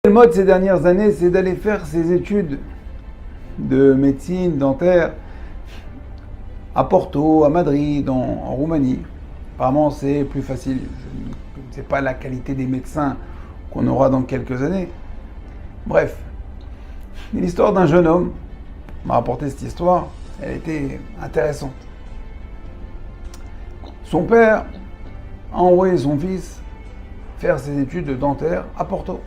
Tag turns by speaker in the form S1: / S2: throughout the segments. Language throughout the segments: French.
S1: Le mode ces dernières années, c'est d'aller faire ses études de médecine dentaire à Porto, à Madrid, en Roumanie. Apparemment, c'est plus facile. Je ne sais pas la qualité des médecins qu'on aura dans quelques années. Bref, l'histoire d'un jeune homme m'a rapporté cette histoire. Elle était intéressante. Son père a envoyé son fils faire ses études dentaires à Porto.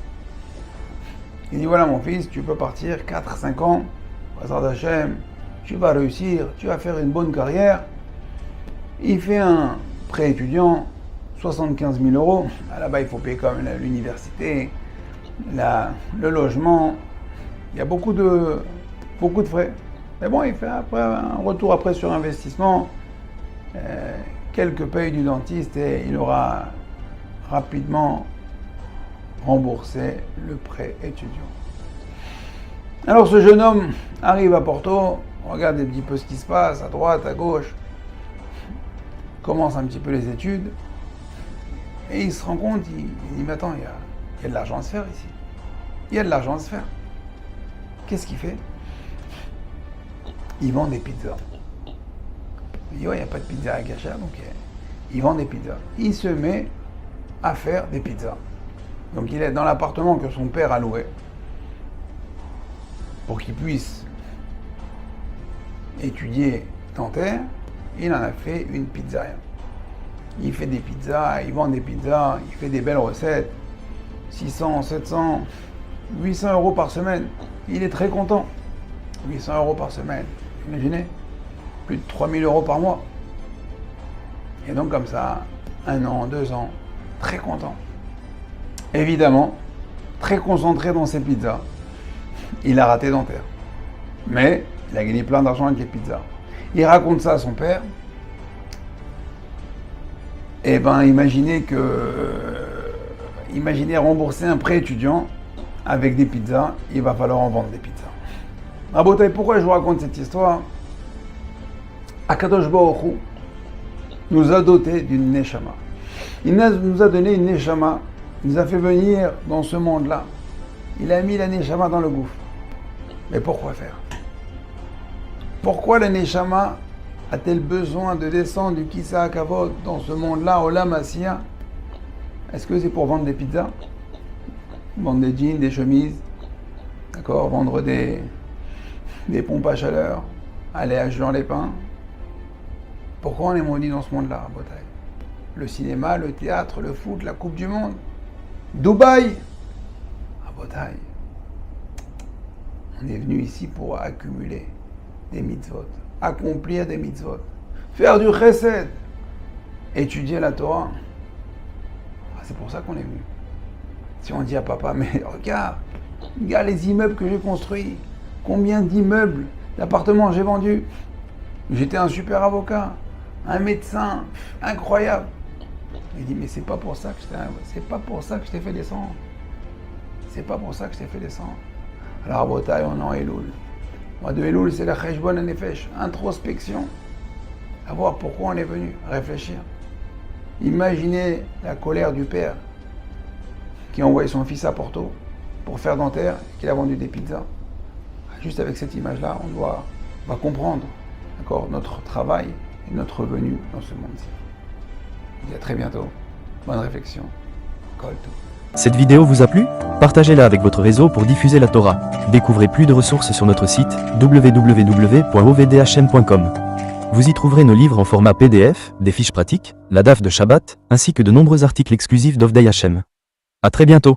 S1: Il dit, voilà mon fils, tu peux partir 4-5 ans, Bazar d'Hachem, tu vas réussir, tu vas faire une bonne carrière. Il fait un prêt étudiant, 75 000 euros. Là-bas, il faut payer quand même l'université, le logement. Il y a beaucoup de frais. Mais bon, il fait après un retour après sur investissement, quelques payes du dentiste et il aura rapidement rembourser le prêt étudiant. Alors ce jeune homme arrive à Porto, regarde un petit peu ce qui se passe à droite, à gauche, commence un petit peu les études et il se rend compte, il dit mais attends, il y a de l'argent à se faire ici. Il y a de l'argent à se faire. Qu'est-ce qu'il fait? Il vend des pizzas. Il dit ouais, il n'y a pas de pizza à Gacha, donc il vend des pizzas. Il se met à faire des pizzas. Donc il est dans l'appartement que son père a loué pour qu'il puisse étudier dentaire. Il en a fait une pizzeria. Il fait des pizzas, il vend des pizzas, il fait des belles recettes. 600, 700, 800 euros par semaine. Il est très content. 800 euros par semaine. Imaginez, plus de 3000 euros par mois. Et donc comme ça, 1 an, 2 ans, très content. Évidemment, très concentré dans ses pizzas, il a raté dentaire. Mais il a gagné plein d'argent avec les pizzas. Il raconte ça à son père. Eh ben, imaginez rembourser un prêt étudiant avec des pizzas, il va falloir en vendre des pizzas. Rabotai, pourquoi je vous raconte cette histoire? Akadosh Baruch Hu nous a doté d'une neshama. Il nous a donné une neshama. Il nous a fait venir dans ce monde-là. Il a mis la neshama dans le gouffre. Mais pourquoi faire? Pourquoi la neshama a-t-elle besoin de descendre du Kissa Hakavod dans ce monde-là, Olam Asiya? Est-ce que c'est pour vendre des pizzas? Vendre des jeans, des chemises? D'accord? Vendre des pompes à chaleur? Aller à Juan-les-Pins? Pourquoi on est maudit dans ce monde-là, Rabotai? Le cinéma, le théâtre, le foot, la Coupe du Monde? Dubaï, Rabotai, on est venu ici pour accumuler des mitzvot, accomplir des mitzvot, faire du chesed, étudier la Torah. C'est pour ça qu'on est venu. Si on dit à papa, mais regarde les immeubles que j'ai construits, combien d'immeubles, d'appartements j'ai vendus, j'étais un super avocat, un médecin, incroyable. Il dit, mais c'est pas pour ça que je t'ai fait descendre. C'est pas pour ça que je t'ai fait descendre. Alors, à Bretagne, on est en Elul. Le mois de Elul, c'est la Cheshbon Hanefesh, introspection. À voir pourquoi on est venu, réfléchir. Imaginez la colère du père qui a envoyé son fils à Porto pour faire dentaire et qui a vendu des pizzas. Juste avec cette image-là, on va comprendre, d'accord, notre travail et notre venue dans ce monde-ci. Je vous dis à très bientôt. Bonne réflexion. Kol Tov.
S2: Cette vidéo vous a plu? Partagez-la avec votre réseau pour diffuser la Torah. Découvrez plus de ressources sur notre site www.ovdhm.com. Vous y trouverez nos livres en format PDF, des fiches pratiques, la DAF de Shabbat, ainsi que de nombreux articles exclusifs d'Ovdei Hashem. À très bientôt.